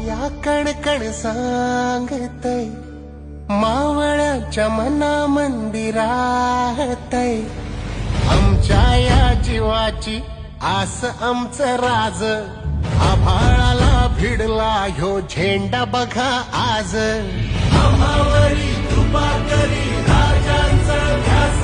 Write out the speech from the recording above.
या कणकण सांगतय, मावळ्याच्या मना मंदिरातय. आमच्या या जीवाची आस आमचं राज, आभाळाला भिडला ह्यो झेंडा बघा आज. आम्हावरी कृपा करी राजांचा ध्यास